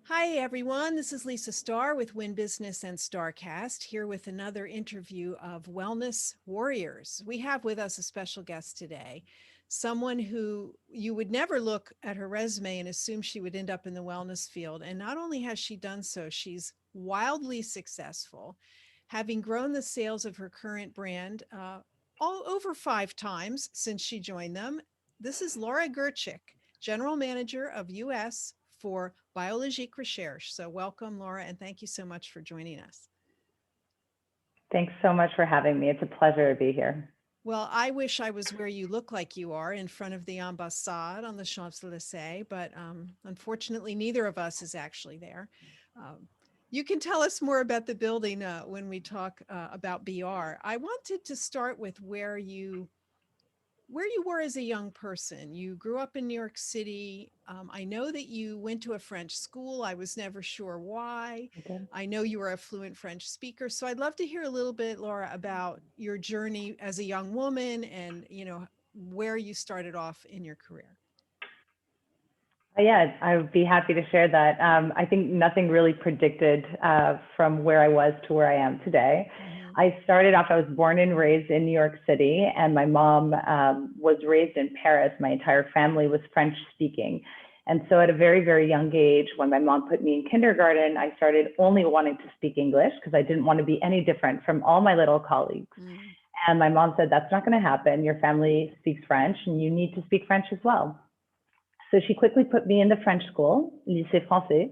Hi, everyone. This is Lisa Starr with Win Business and StarrCast, here with another interview of Wellness Warriors. We have with us a special guest today, someone who you would never look at her resume and assume she would end up in the wellness field. And not only has she done so, she's wildly successful, having grown the sales of her current brand all over 5 times since she joined them. This is Laura Gerchik, General Manager of US for Biologique Recherche. So welcome, Laura, and thank you so much for joining us. Thanks so much for having me. It's a pleasure to be here. Well, I wish I was where you look like you are in front of the ambassade on the Champs-Élysées, but unfortunately, neither of us is actually there. Um, you can tell us more about the building when we talk about BR. I wanted to start with where you were as a young person. You grew up in New York City. I know that you went to a French school. I was never sure why. Okay. I know you were a fluent French speaker. So I'd love to hear a little bit, Laura, about your journey as a young woman and, where you started off in your career. Yeah, I would be happy to share that. I think nothing really predicted from where I was to where I am today. Mm-hmm. I was born and raised in New York City, and my mom was raised in Paris. My entire family was French speaking. And so at a very, very young age, when my mom put me in kindergarten, I started only wanting to speak English because I didn't want to be any different from all my little colleagues. Mm-hmm. And my mom said, that's not going to happen. Your family speaks French and you need to speak French as well. So she quickly put me in the French school, Lycée Français.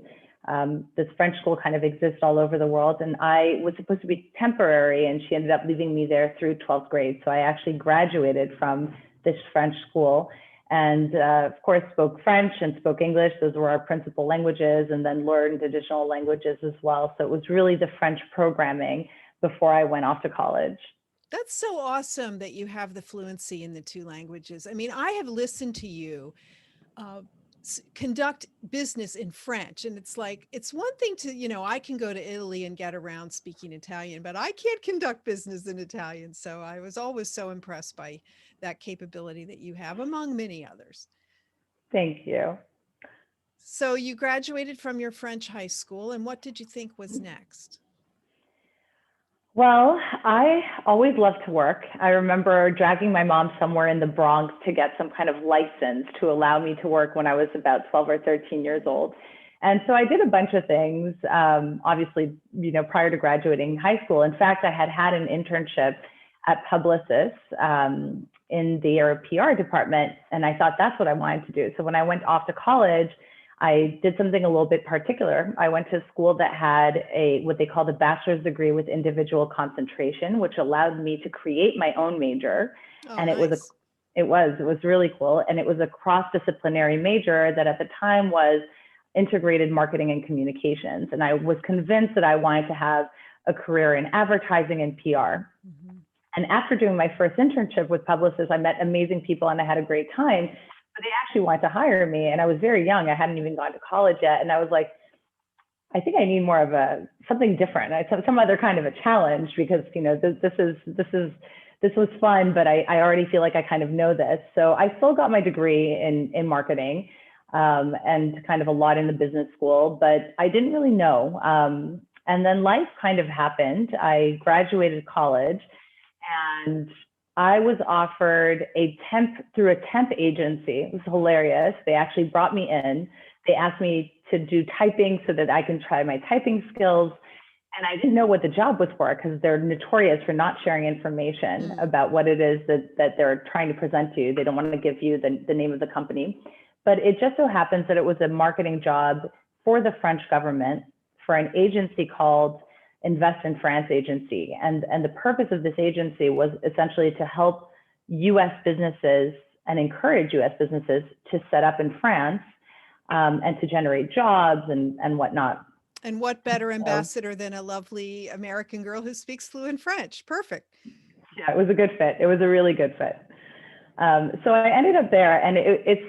This French school kind of exists all over the world. And I was supposed to be temporary, and she ended up leaving me there through 12th grade. So I actually graduated from this French school and, of course, spoke French and spoke English. Those were our principal languages, and then learned additional languages as well. So it was really the French programming before I went off to college. That's so awesome that you have the fluency in the two languages. I mean, I have listened to you uh, conduct business in French. And it's like, it's one thing to, I can go to Italy and get around speaking Italian, but I can't conduct business in Italian. So I was always so impressed by that capability that you have, among many others. Thank you. So you graduated from your French high school, and what did you think was next? Well, I always loved to work. I remember dragging my mom somewhere in the Bronx to get some kind of license to allow me to work when I was about 12 or 13 years old. And so I did a bunch of things, obviously, prior to graduating high school. In fact, I had had an internship at Publicis in their PR department, and I thought that's what I wanted to do. So when I went off to college, I did something a little bit particular. I went to a school that had what they called a bachelor's degree with individual concentration, which allowed me to create my own major. Oh, And nice. it was really cool. And it was a cross-disciplinary major that at the time was integrated marketing and communications. And I was convinced that I wanted to have a career in advertising and PR. Mm-hmm. And after doing my first internship with Publicis, I met amazing people and I had a great time. But they actually wanted to hire me, and I was very young. I hadn't even gone to college yet, and I was like, I think I need more of something different, some other kind of a challenge, because this was fun, but I already feel like I kind of know this. So I still got my degree in marketing and kind of a lot in the business school, but I didn't really know. And then life kind of happened. I graduated college, and I was offered through a temp agency. It was hilarious. They actually brought me in. They asked me to do typing so that I can try my typing skills. And I didn't know what the job was for, because they're notorious for not sharing information about what it is that they're trying to present to you. They don't want to give you the name of the company. But it just so happens that it was a marketing job for the French government for an agency called Invest in France agency. And the purpose of this agency was essentially to help US businesses and encourage US businesses to set up in France and to generate jobs and whatnot. And what better ambassador than a lovely American girl who speaks fluent French? Perfect. Yeah, it was a good fit. It was a really good fit. So I ended up there, and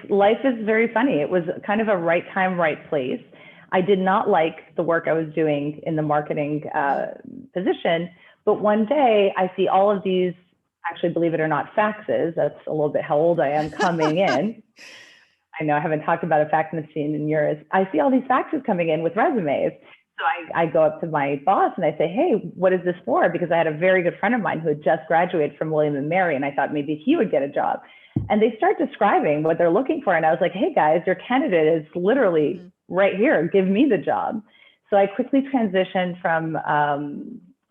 life is very funny. It was kind of a right time, right place. I did not like the work I was doing in the marketing position, but one day I see all of these, actually, believe it or not, faxes. That's a little bit how old I am, coming in. I know I haven't talked about a fax machine in years. I see all these faxes coming in with resumes. So I go up to my boss and I say, hey, what is this for? Because I had a very good friend of mine who had just graduated from William and Mary, and I thought maybe he would get a job. And they start describing what they're looking for. And I was like, hey guys, your candidate is literally right here. Give me the job. So I quickly transitioned from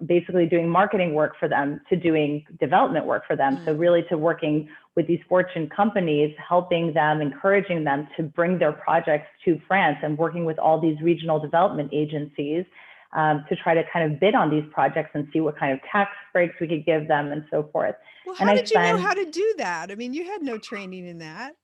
basically doing marketing work for them to doing development work for them. So really to working with these Fortune companies, helping them, encouraging them to bring their projects to France, and working with all these regional development agencies to try to kind of bid on these projects and see what kind of tax breaks we could give them and so forth. Well, how did you know how to do that? I mean, you had no training in that.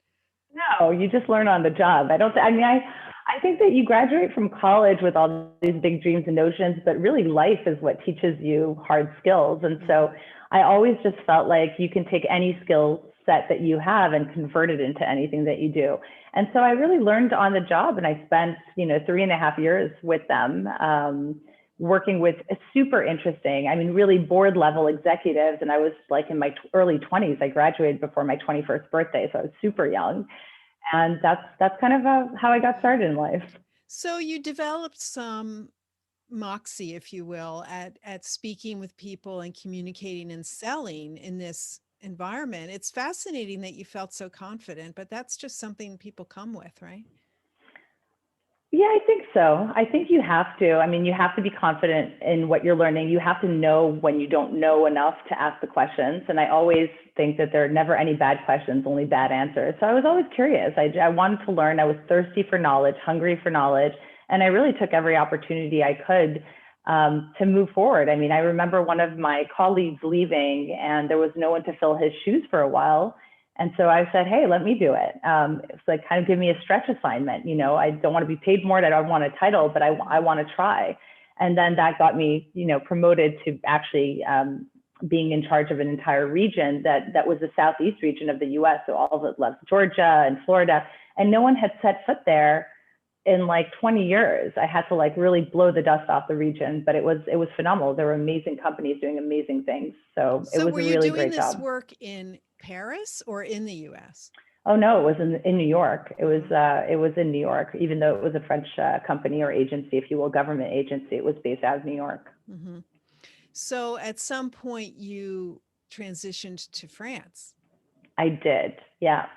No, you just learn on the job. I think that you graduate from college with all these big dreams and notions, but really life is what teaches you hard skills. And so I always just felt like you can take any skill set that you have and convert it into anything that you do. And so I really learned on the job, and I spent, 3.5 years with them, working with super interesting, really board level executives. And I was like in my early 20s. I graduated before my 21st birthday, so I was super young. And that's kind of how I got started in life. So you developed some moxie, if you will, at speaking with people and communicating and selling in this environment. It's fascinating that you felt so confident, but that's just something people come with, right? Yeah, I think so. I think you have to. You have to be confident in what you're learning. You have to know when you don't know enough to ask the questions. And I always think that there are never any bad questions, only bad answers. So I was always curious. I wanted to learn. I was thirsty for knowledge, hungry for knowledge. And I really took every opportunity I could to move forward. I remember one of my colleagues leaving, and there was no one to fill his shoes for a while. And so I said, hey, let me do it. It's like, kind of give me a stretch assignment. I don't want to be paid more. I don't want a title, but I want to try. And then that got me, promoted to actually being in charge of an entire region that was the Southeast region of the US. So all of it left Georgia and Florida. And no one had set foot there in like 20 years. I had to like really blow the dust off the region, but it was phenomenal. There were amazing companies doing amazing things. So it was a really great job. So were you doing this work in Paris or in the US? Oh no, it was in New York. It was in New York, even though it was a French company or agency, if you will, government agency. It was based out of New York. Mm-hmm. So at some point you transitioned to France. I did. Yeah.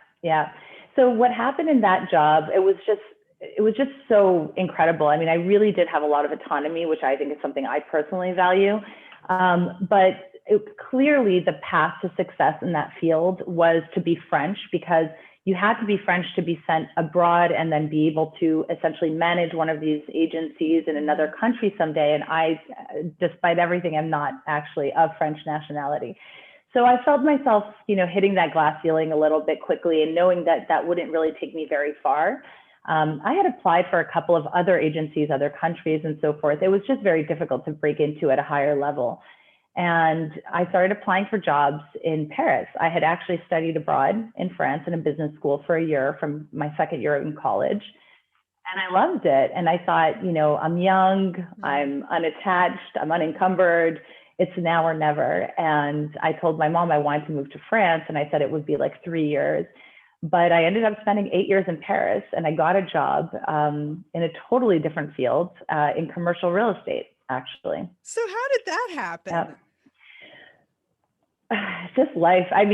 So what happened in that job, it was just so incredible. I really really did have a lot of autonomy, which I think is something I personally value. But clearly the path to success in that field was to be French, because you had to be French to be sent abroad and then be able to essentially manage one of these agencies in another country someday. And I, despite everything, am not actually of French nationality. So I felt myself, hitting that glass ceiling a little bit quickly, and knowing that that wouldn't really take me very far. I had applied for a couple of other agencies, other countries, and so forth. It was just very difficult to break into at a higher level. And I started applying for jobs in Paris. I had actually studied abroad in France in a business school for a year from my second year in college. And I loved it. And I thought, I'm young, I'm unattached, I'm unencumbered. It's now or never. And I told my mom I wanted to move to France, and I said it would be like 3 years. But I ended up spending 8 years in Paris, and I got a job in a totally different field in commercial real estate, actually. So how did that happen? Yep. Just life. I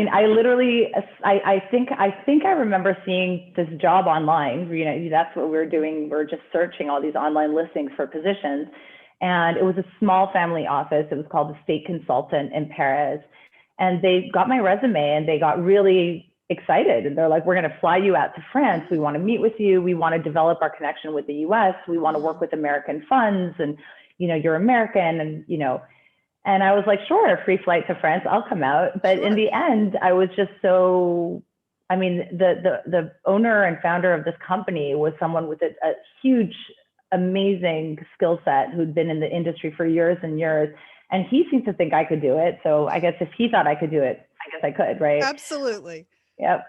think I remember seeing this job online. That's what we're doing. We're just searching all these online listings for positions. And it was a small family office. It was called the State Consultant in Paris. And they got my resume and they got really excited. And they're like, we're going to fly you out to France. We want to meet with you. We want to develop our connection with the US. We want to work with American funds. And, you're American. And I was like, sure, free flight to France, I'll come out. But in the end, I was just so, the owner and founder of this company was someone with a huge, amazing skill set who'd been in the industry for years and years. And he seemed to think I could do it. So I guess if he thought I could do it, I guess I could, right? Absolutely. Yep.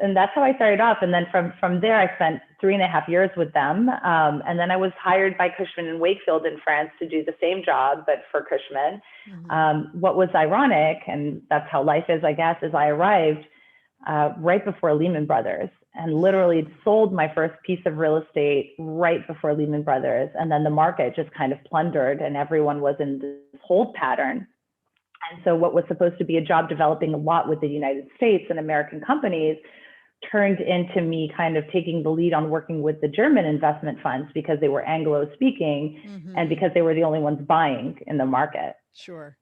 And that's how I started off. And then from there, I spent 3.5 years with them. And then I was hired by Cushman & Wakefield in France to do the same job, but for Cushman. What was ironic, and that's how life is, I guess, is I arrived right before Lehman Brothers, and literally sold my first piece of real estate right before Lehman Brothers. And then the market just kind of plundered and everyone was in this hold pattern. And so what was supposed to be a job developing a lot with the United States and American companies turned into me kind of taking the lead on working with the German investment funds because they were Anglo speaking and because they were the only ones buying in the market. Sure.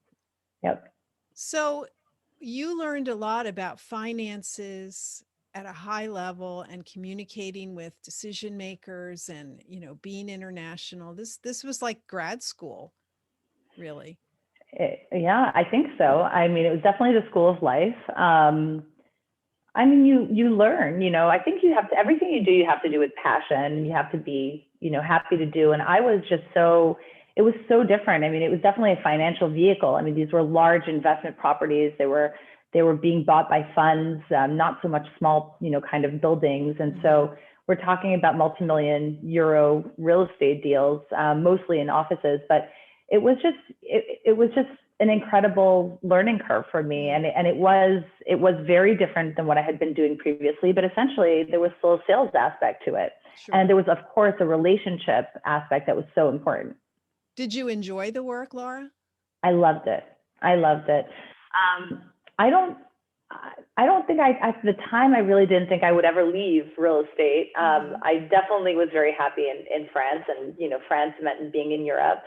Yep. So you learned a lot about finances at a high level and communicating with decision makers and, being international. This was like grad school, really. Yeah, I think so. I mean, it was definitely the school of life. I mean, you learn, I think you have to, everything you do, you have to do with passion. You have to be, happy to do. And I was just it was so different. I mean, it was definitely a financial vehicle. I mean, these were large investment properties. They were being bought by funds, not so much small, kind of buildings. And so we're talking about multi-million euro real estate deals, mostly in offices, but it was just an incredible learning curve for me. And it was very different than what I had been doing previously, but essentially there was still a sales aspect to it. Sure. And there was, of course, a relationship aspect that was so important. Did you enjoy the work, Laura? I loved it. I don't think at the time, I really didn't think I would ever leave real estate. I definitely was very happy in France, and, France meant being in Europe.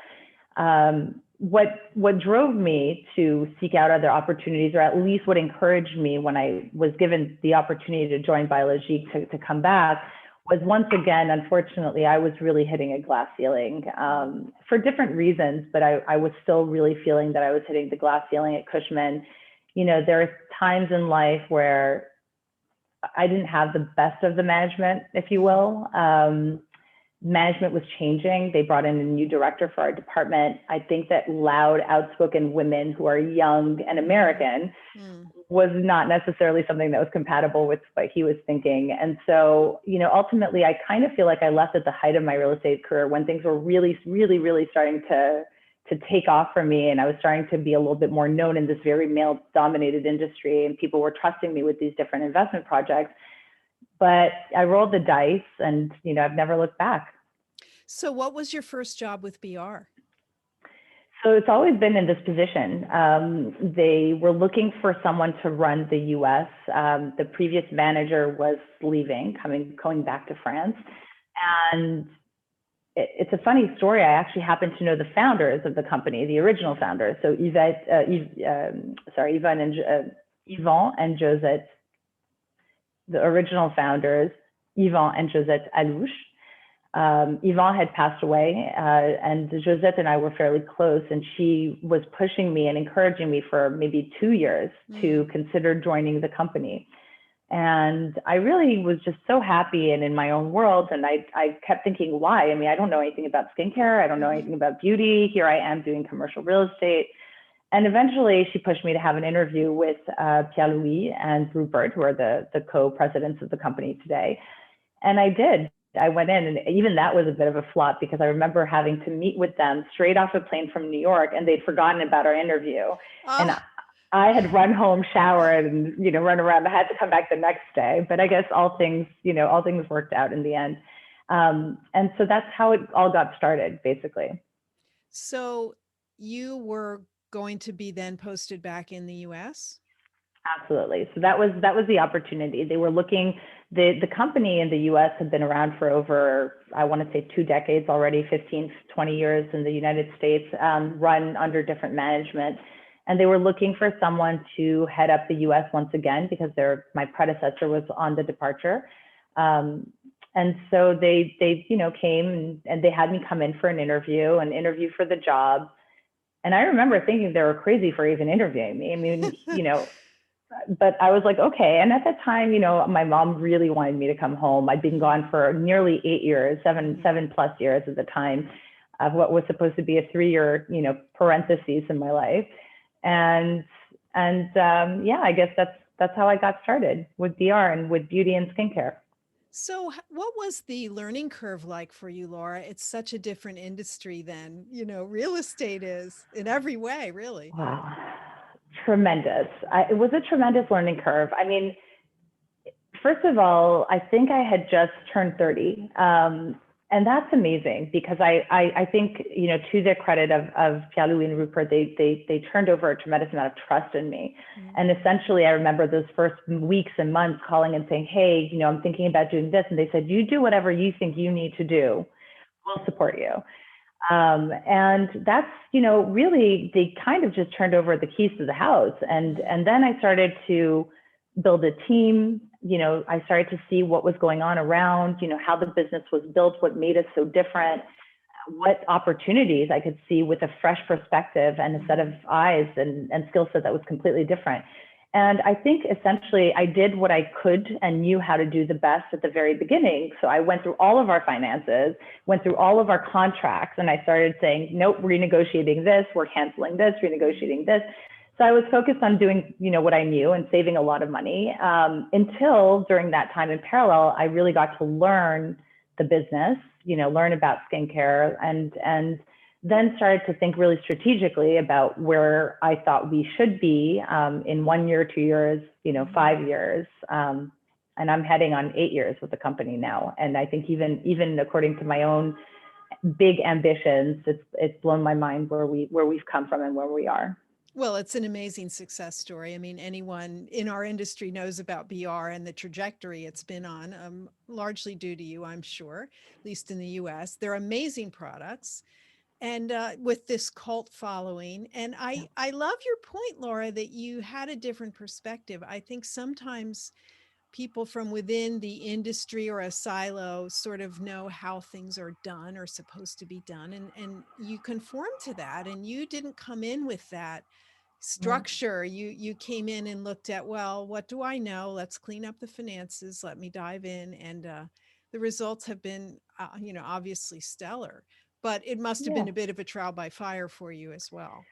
What drove me to seek out other opportunities, or at least what encouraged me when I was given the opportunity to join Biologique to come back, was once again, unfortunately, I was really hitting a glass ceiling for different reasons, but I was still really feeling that I was hitting the glass ceiling at Cushman. There are times in life where I didn't have the best of the management, if you will. Management was changing. They brought in a new director for our department. I think that loud, outspoken women who are young and American was not necessarily something that was compatible with what he was thinking. And so, ultimately, I kind of feel like I left at the height of my real estate career when things were really, really, really starting to take off for me. And I was starting to be a little bit more known in this very male-dominated industry, and people were trusting me with these different investment projects. But I rolled the dice and, I've never looked back. So what was your first job with BR? So it's always been in this position. They were looking for someone to run the US. The previous manager was leaving, going back to France. And it's a funny story. I actually happen to know the founders of the company, the original founders. So Yvan and Josette, the original founders, Yvan and Josette Alouche. Yvan had passed away, and Josette and I were fairly close, and she was pushing me and encouraging me for maybe 2 years to consider joining the company. And I really was just so happy and in my own world. And I kept thinking, why? I mean, I don't know anything about skincare. I don't know anything about beauty. Here I am doing commercial real estate. And eventually she pushed me to have an interview with Pierre-Louis and Rupert, who are the co-presidents of the company today. And I did. I went in, and even that was a bit of a flop because I remember having to meet with them straight off a plane from New York, and they'd forgotten about our interview. Oh. And I had run home, showered, and run around. I had to come back the next day, but I guess all things worked out in the end. And so that's how it all got started, basically. So you were going to be then posted back in the U.S.? Absolutely. So that was the opportunity. They were looking. The company in the U.S. had been around for over, I want to say 2 decades already, 15, 20 years in the United States, run under different management. And they were looking for someone to head up the U.S. once again because my predecessor was on the departure. And so they came and they had me come in for an interview for the job. And I remember thinking they were crazy for even interviewing me. I mean, but I was like, okay. And at that time, my mom really wanted me to come home. I'd been gone for nearly 8 years, seven plus years at the time of what was supposed to be a 3-year, parentheses in my life. And yeah, I guess that's how I got started with BR and with beauty and skincare. So what was the learning curve like for you, Laura? It's such a different industry than, real estate is in every way, really. Wow. Tremendous. It was a tremendous learning curve. I mean, First of all, I think I had just turned 30. And that's amazing because I think, to their credit of Pierre-Louis and Rupert, they turned over a tremendous amount of trust in me. Mm-hmm. And essentially, I remember those first weeks and months calling and saying, hey, I'm thinking about doing this. And they said, you do whatever you think you need to do. We'll support you. And that's, really, they kind of just turned over the keys to the house. And then I started to build a team. I started to see what was going on around, how the business was built, what made us so different, what opportunities I could see with a fresh perspective and a set of eyes and skill set that was completely different. And I think essentially I did what I could and knew how to do the best at the very beginning. So I went through all of our finances, went through all of our contracts, and I started saying, nope, renegotiating this, we're canceling this, renegotiating this. So I was focused on doing, what I knew and saving a lot of money until during that time in parallel, I really got to learn the business, learn about skincare and then started to think really strategically about where I thought we should be in 1 year, 2 years, 5 years. And I'm heading on 8 years with the company now. And I think even according to my own big ambitions, it's blown my mind where we've come from and where we are. Well, it's an amazing success story. I mean, anyone in our industry knows about BR and the trajectory it's been on, largely due to you, I'm sure, at least in the US. They're amazing products and with this cult following. And I love your point, Laura, that you had a different perspective. I think sometimes people from within the industry or a silo sort of know how things are done or supposed to be done. And you conform to that. And you didn't come in with that structure. You came in and looked at, well, what do I know? Let's clean up the finances. Let me dive in. And the results have been, obviously stellar, but it must have been a bit of a trial by fire for you as well.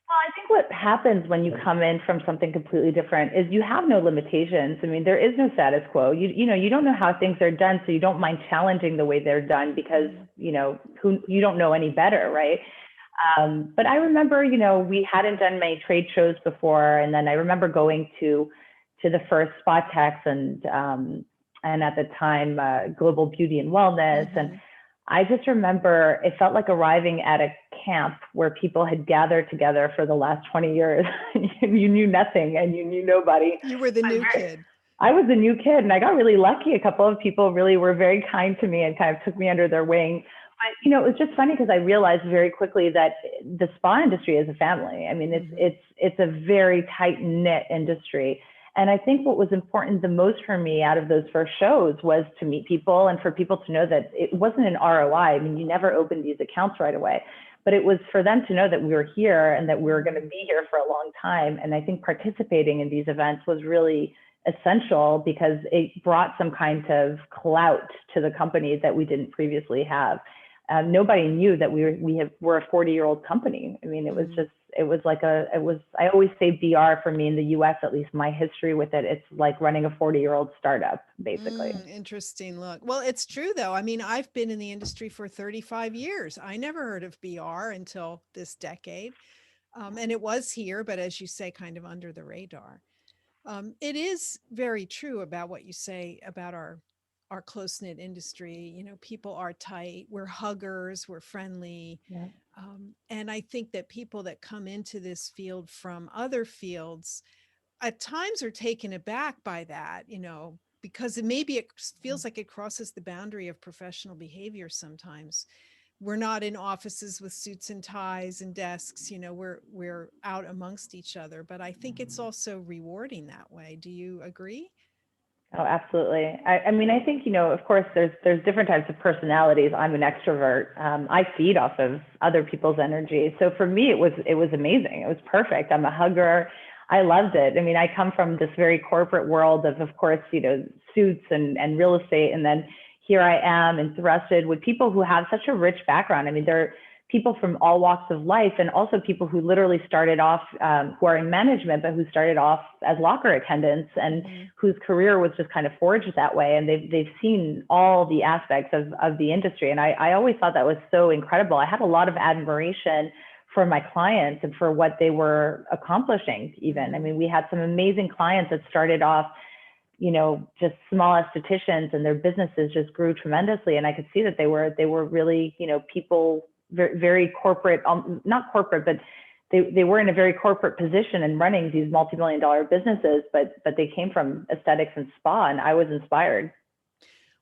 Well, I think what happens when you come in from something completely different is you have no limitations. I mean, there is no status quo. You don't know how things are done, so you don't mind challenging the way they're done because, you don't know any better, right? But I remember, we hadn't done many trade shows before, and then I remember going to the first Spot Techs and at the time Global Beauty and Wellness, and I just remember it felt like arriving at a camp where people had gathered together for the last 20 years. You knew nothing and you knew nobody. You were the new kid. I was a new kid, and I got really lucky. A couple of people really were very kind to me and kind of took me under their wing. But, it was just funny because I realized very quickly that the spa industry is a family. I mean, it's a very tight knit industry. And I think what was important the most for me out of those first shows was to meet people and for people to know that it wasn't an ROI. I mean, you never opened these accounts right away, but it was for them to know that we were here and that we were going to be here for a long time. And I think participating in these events was really essential because it brought some kind of clout to the company that we didn't previously have. Nobody knew that we're a 40-year-old company. I mean, I always say BR for me in the US, at least my history with it, it's like running a 40-year-old startup, basically. Interesting look. Well, it's true though. I mean, I've been in the industry for 35 years. I never heard of BR until this decade. And it was here, but as you say, kind of under the radar. It is very true about what you say about our close-knit industry. People are tight, we're huggers, we're friendly. Yeah. And I think that people that come into this field from other fields at times are taken aback by that, because it feels like it crosses the boundary of professional behavior sometimes. We're not in offices with suits and ties and desks, we're out amongst each other, but I think it's also rewarding that way. Do you agree? Oh, absolutely. I mean, I think, of course, there's different types of personalities. I'm an extrovert. I feed off of other people's energy. So for me, it was amazing. It was perfect. I'm a hugger. I loved it. I mean, I come from this very corporate world of course, suits and real estate. And then here I am entrusted with people who have such a rich background. I mean, they're people from all walks of life, and also people who literally started off, who are in management, but who started off as locker attendants and whose career was just kind of forged that way. And they've seen all the aspects of the industry. And I always thought that was so incredible. I had a lot of admiration for my clients and for what they were accomplishing even. I mean, we had some amazing clients that started off, just small estheticians, and their businesses just grew tremendously. And I could see that they were really, people very, very corporate, not corporate, but they were in a very corporate position and running these multi-million-dollar businesses, but they came from aesthetics and spa, and I was inspired.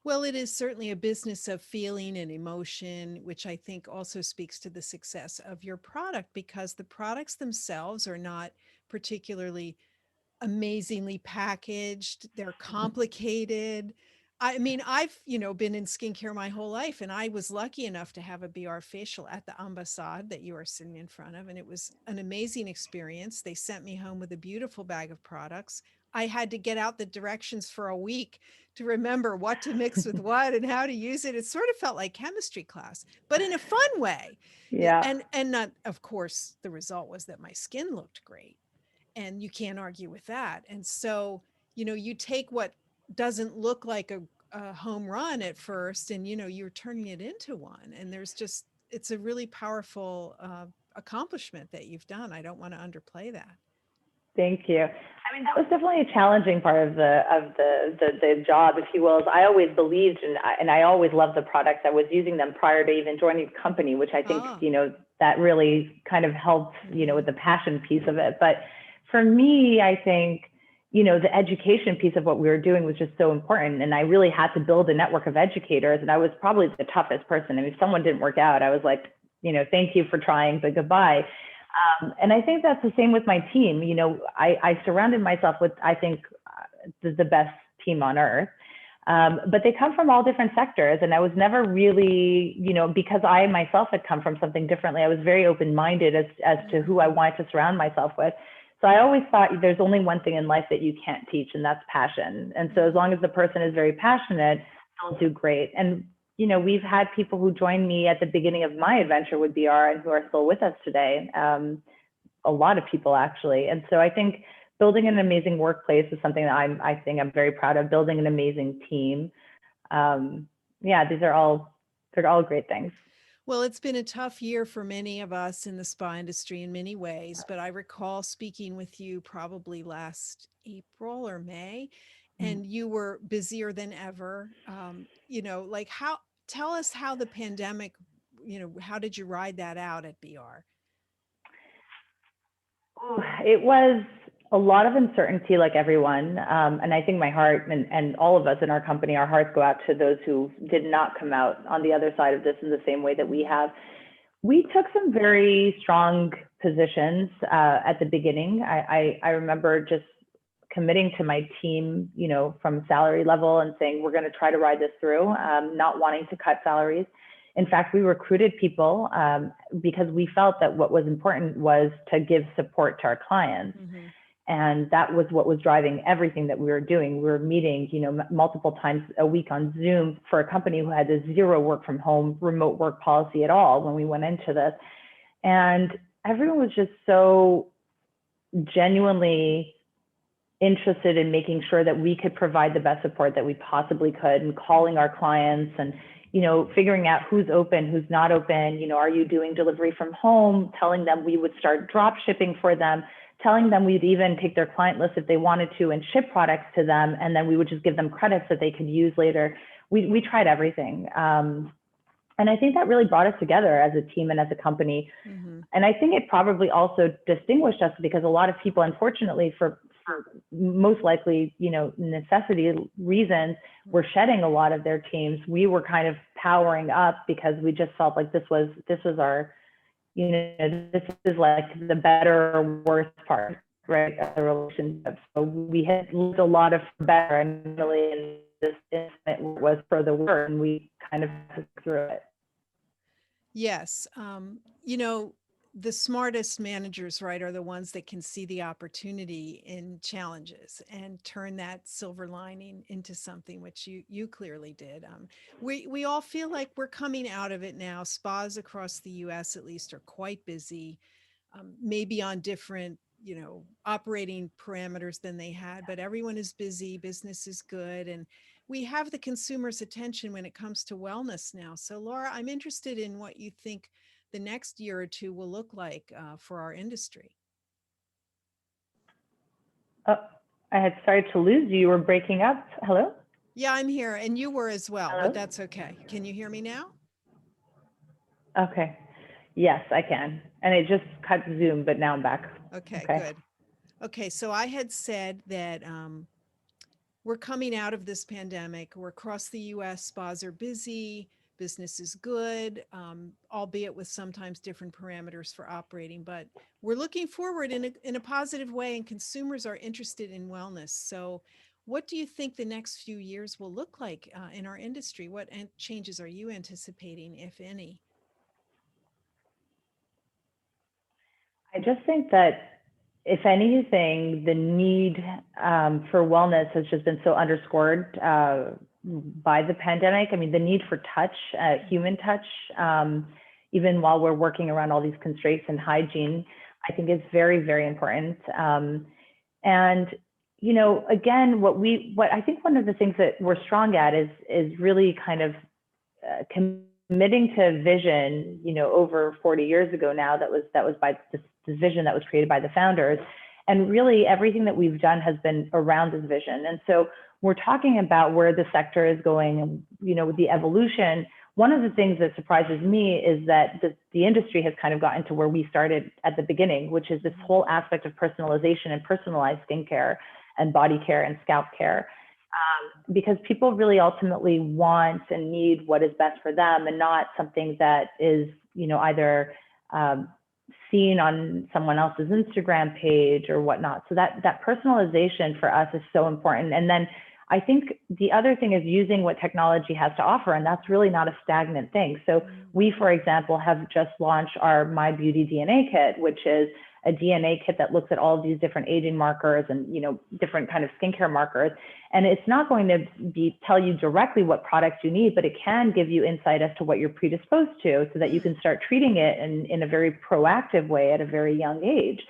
Well, it is certainly a business of feeling and emotion, which I think also speaks to the success of your product, because the products themselves are not particularly amazingly packaged. They're complicated. I mean, I've, been in skincare my whole life, and I was lucky enough to have a BR facial at the Ambassade that you are sitting in front of. And it was an amazing experience. They sent me home with a beautiful bag of products. I had to get out the directions for a week to remember what to mix with what and how to use it. It sort of felt like chemistry class, but in a fun way. Yeah. And not, of course, the result was that my skin looked great, and you can't argue with that. And so, you take what doesn't look like a home run at first, and you're turning it into one. And it's a really powerful accomplishment that you've done. I don't want to underplay that. Thank you. I mean, that was definitely a challenging part of the job, if you will. Is I always believed, and I always loved the products. I was using them prior to even joining the company, which I think, that really kind of helped, with the passion piece of it. But for me, I think, the education piece of what we were doing was just so important. And I really had to build a network of educators. And I was probably the toughest person. I mean, if someone didn't work out, I was like, thank you for trying, but goodbye. And I think that's the same with my team. I surrounded myself with, I think, the best team on earth. But they come from all different sectors. And I was never really, because I myself had come from something differently, I was very open-minded as to who I wanted to surround myself with. So I always thought there's only one thing in life that you can't teach, and that's passion. And so as long as the person is very passionate, they'll do great. And we've had people who joined me at the beginning of my adventure with BR and who are still with us today. A lot of people, actually. And so I think building an amazing workplace is something that I think I'm very proud of. Building an amazing team. They're all great things. Well, it's been a tough year for many of us in the spa industry in many ways, but I recall speaking with you probably last April or May, and you were busier than ever. Tell us how the pandemic, how did you ride that out at BR? It was a lot of uncertainty, like everyone. And I think my heart and all of us in our company, our hearts go out to those who did not come out on the other side of this in the same way that we have. We took some very strong positions at the beginning. I remember just committing to my team, from salary level and saying, we're going to try to ride this through, not wanting to cut salaries. In fact, we recruited people because we felt that what was important was to give support to our clients. Mm-hmm. And that was what was driving everything that we were doing. We were meeting, multiple times a week on Zoom for a company who had a zero work from home, remote work policy at all when we went into this. And everyone was just so genuinely interested in making sure that we could provide the best support that we possibly could, and calling our clients and figuring out who's open, who's not open. Are you doing delivery from home? Telling them we would start drop shipping for them, telling them we'd even take their client list if they wanted to and ship products to them. And then we would just give them credits that they could use later. We tried everything. And I think that really brought us together as a team and as a company. Mm-hmm. And I think it probably also distinguished us because a lot of people, unfortunately, for most likely, necessity reasons, were shedding a lot of their teams. We were kind of powering up because we just felt like this was our, this is like the better or worse part, right, of the relationship. So we had lived a lot of better, and really in this incident was for the worse, and we kind of through it. Yes. The smartest managers, right, are the ones that can see the opportunity in challenges and turn that silver lining into something, which you clearly did. We all feel like we're coming out of it now. Spas across the U.S. at least are quite busy, maybe on different, operating parameters than they had, but everyone is busy. Business is good, and we have the consumer's attention when it comes to wellness now. So, Laura, I'm interested in what you think the next year or two will look like for our industry. I had started to lose you. You were breaking up. Hello? Yeah, I'm here, and you were as well, but Hello? that's okay. Can you hear me now? Okay. Yes, I can. And it just cut Zoom, but now I'm back. Okay, Okay. good. Okay, so I had said that we're coming out of this pandemic. We're across the US, spas are busy, business is good, albeit with sometimes different parameters for operating, but we're looking forward in a positive way, and consumers are interested in wellness. So, what do you think the next few years will look like in our industry? What changes are you anticipating, if any? I just think that if anything, the need for wellness has just been so underscored by the pandemic. I mean, the need for touch, human touch, even while we're working around all these constraints and hygiene, I think is very, very important. And you know, again, what I think one of the things that we're strong at is really kind of committing to vision, you know, over 40 years ago now, that was by this vision that was created by the founders. And really everything that we've done has been around this vision. And so we're talking about where the sector is going and, you know, with the evolution. One of the things that surprises me is that the industry has kind of gotten to where we started at the beginning, which is this whole aspect of personalization and personalized skincare and body care and scalp care. Because people really ultimately want and need what is best for them, and not something that is, you know, either seen on someone else's Instagram page or whatnot. So that personalization for us is so important. And then I think the other thing is using what technology has to offer, and that's really not a stagnant thing. So we, for example, have just launched our My Beauty DNA kit, which is a DNA kit that looks at all of these different aging markers and, you know, different kind of skincare markers. And it's not going to tell you directly what products you need, but it can give you insight as to what you're predisposed to, so that you can start treating it in a very proactive way at a very young age.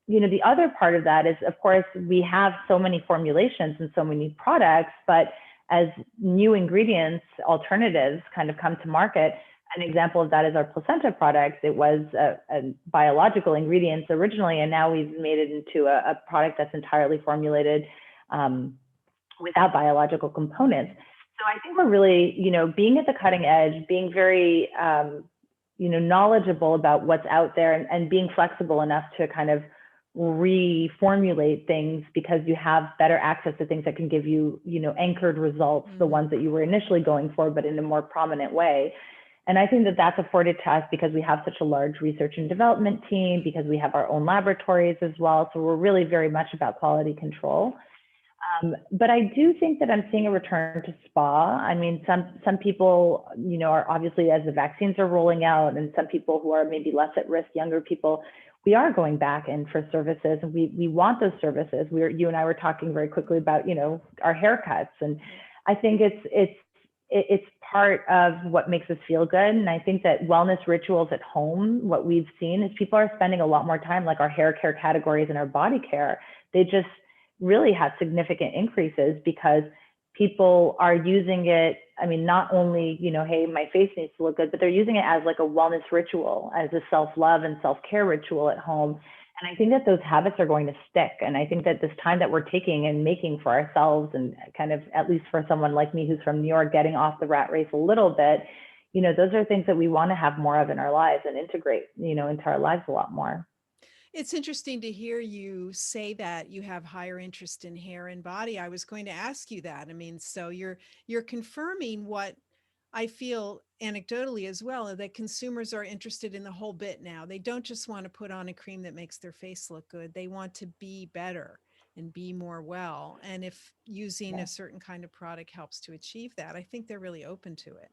You know, the other part of that is, of course, we have so many formulations and so many products, but as new ingredients, alternatives kind of come to market, an example of that is our placenta product. It was a biological ingredients originally, and now we've made it into a product that's entirely formulated without biological components. So I think we're really, you know, being at the cutting edge, being very, you know, knowledgeable about what's out there, and being flexible enough to kind of reformulate things, because you have better access to things that can give you, you know, anchored results, the ones that you were initially going for, but in a more prominent way. And I think that that's afforded to us because we have such a large research and development team, because we have our own laboratories as well. So we're really very much about quality control. But I do think that I'm seeing a return to spa. I mean, some people, you know, are obviously, as the vaccines are rolling out, and some people who are maybe less at risk, younger people, we are going back in for services, and we want those services. You and I were talking very quickly about, you know, our haircuts, and I think it's part of what makes us feel good. And I think that wellness rituals at home, what we've seen is people are spending a lot more time, like our hair care categories and our body care. They just really have significant increases because people are using it. I mean, not only, you know, hey, my face needs to look good, but they're using it as like a wellness ritual, as a self-love and self-care ritual at home. And I think that those habits are going to stick. And I think that this time that we're taking and making for ourselves, and kind of, at least for someone like me who's from New York, getting off the rat race a little bit, you know, those are things that we want to have more of in our lives and integrate, you know, into our lives a lot more. It's interesting to hear you say that you have higher interest in hair and body. I was going to ask you that. I mean, so you're confirming what I feel anecdotally as well, that consumers are interested in the whole bit now. They don't just want to put on a cream that makes their face look good. They want to be better and be more well. And if using Yeah. a certain kind of product helps to achieve that, I think they're really open to it.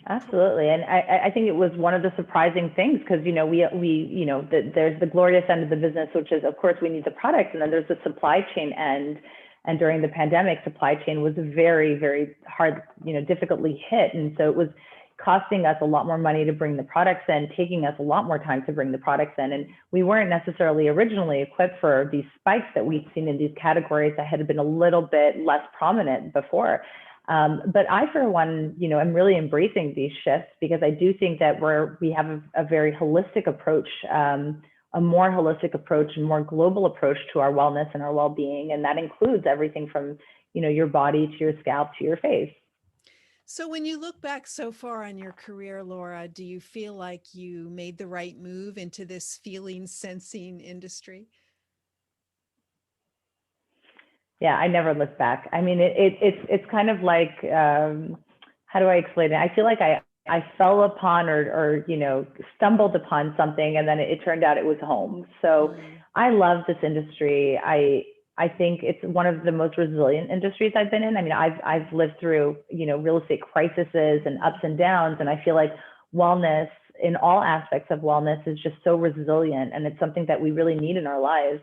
Absolutely. And I think it was one of the surprising things, because, you know, we you know, there's the glorious end of the business, which is, of course, we need the products, and then there's the supply chain end. And during the pandemic, supply chain was very, very hard, you know, difficultly hit. And so it was costing us a lot more money to bring the products in, taking us a lot more time to bring the products in. And we weren't necessarily originally equipped for these spikes that we'd seen in these categories that had been a little bit less prominent before. But I, for one, you know, I'm really embracing these shifts, because I do think that we have a very holistic approach a more holistic approach and more global approach to our wellness and our well-being. And that includes everything from, your body to your scalp to your face. So when you look back so far on your career, Laura, do you feel like you made the right move into this feeling sensing industry? Yeah, I never look back. I mean, it's kind of like, how do I explain it? I feel like I fell upon or stumbled upon something, and then it turned out it was home. So Mm. I love this industry. I think it's one of the most resilient industries I've been in. I mean, I've lived through real estate crises and ups and downs, and I feel like wellness in all aspects of wellness is just so resilient, and it's something that we really need in our lives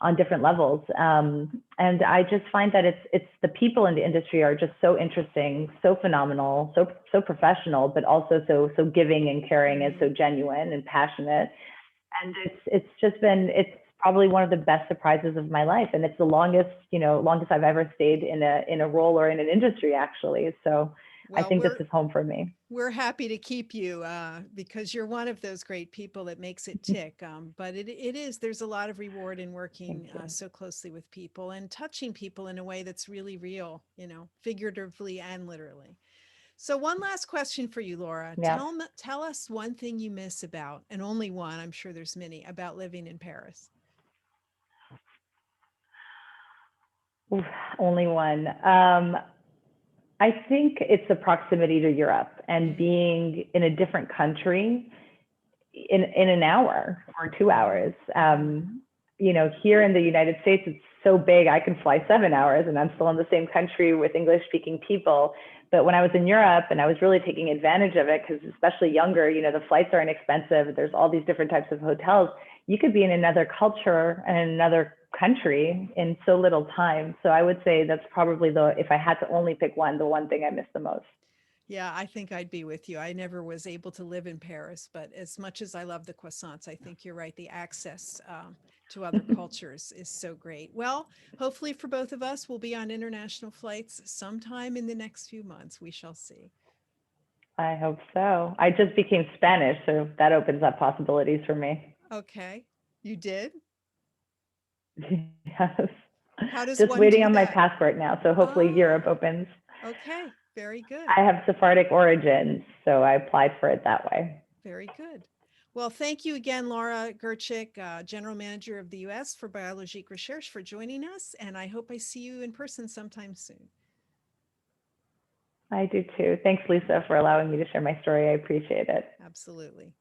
on different levels. And I just find that it's the people in the industry are just so interesting, so phenomenal, so professional, but also so giving and caring and so genuine and passionate. And it's probably one of the best surprises of my life. And it's the longest I've ever stayed in a role or in an industry, actually. So I Well, think this is home for me. we're happy to keep you because you're one of those great people that makes it tick. But it is, there's a lot of reward in working Thank you. so closely with people and touching people in a way that's really real, figuratively and literally. So one last question for you, Laura. Yeah. Tell us one thing you miss about, and only one, I'm sure there's many, about living in Paris. Oof, only one. I think it's the proximity to Europe and Mm, being in a different country in an hour or 2 hours. Here in the United States, it's so big. I can fly 7 hours and I'm still in the same country with English speaking people. But when I was in Europe and I was really taking advantage of it, because especially younger, the flights are inexpensive. There's all these different types of hotels. You could be in another culture and in another country in so little time. So I would say that's probably if I had to only pick one, the one thing I miss the most. yeah, I think I'd be with you. I never was able to live in Paris, but as much as I love the croissants, I think you're right. The access to other cultures is so great. Well, hopefully for both of us, we'll be on international flights sometime in the next few months. We shall see. I hope so. I just became Spanish, so that opens up possibilities for me. Okay. You did? Yes. How does Just one waiting do on my that? passport now, so hopefully Europe Oh, opens. okay. Very good. I have Sephardic origins, so I applied for it that way. Very good. Well, thank you again, Laura Gerchik, General Manager of the US for Biologique Recherche, for joining us. And I hope I see you in person sometime soon. I do too. Thanks, Lisa, for allowing me to share my story. I appreciate it. Absolutely.